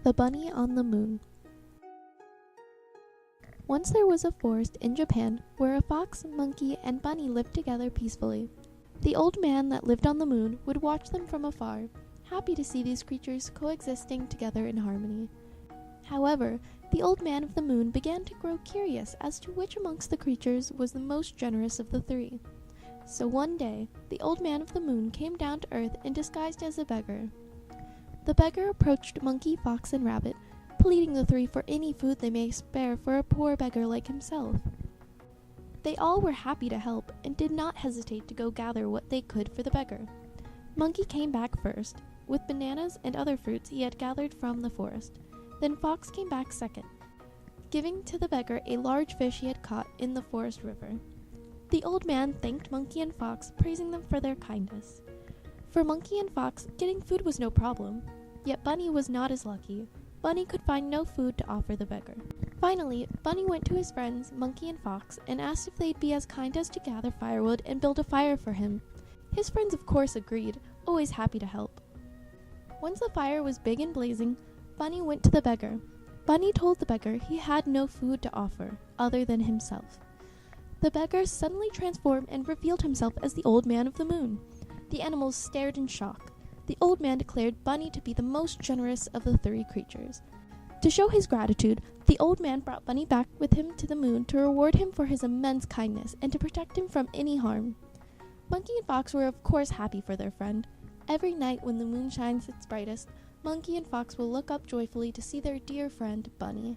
The Bunny on the Moon. Once there was a forest in Japan where a fox, monkey, and bunny lived together peacefully. The old man that lived on the moon would watch them from afar, happy to see these creatures coexisting together in harmony. However, the old man of the moon began to grow curious as to which amongst the creatures was the most generous of the three. So one day, the old man of the moon came down to earth and disguised as a beggar. The beggar approached monkey, fox, and rabbit, pleading the three for any food they may spare for a poor beggar like himself. They all were happy to help and did not hesitate to go gather what they could for the beggar. Monkey came back first, with bananas and other fruits he had gathered from the forest. Then Fox came back second, giving to the beggar a large fish he had caught in the forest river. The old man thanked Monkey and Fox, praising them for their kindness. For Monkey and Fox, getting food was no problem. Yet Bunny was not as lucky. Bunny could find no food to offer the beggar. Finally, Bunny went to his friends, Monkey and Fox, and asked if they'd be as kind as to gather firewood and build a fire for him. His friends of course agreed, always happy to help. Once the fire was big and blazing, Bunny went to the beggar. Bunny told the beggar he had no food to offer, other than himself. The beggar suddenly transformed and revealed himself as the old man of the moon. The animals stared in shock. The old man declared Bunny to be the most generous of the three creatures. To show his gratitude, the old man brought Bunny back with him to the moon to reward him for his immense kindness and to protect him from any harm. Monkey and Fox were of course happy for their friend. Every night when the moon shines its brightest, Monkey and Fox will look up joyfully to see their dear friend, Bunny.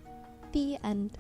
The end.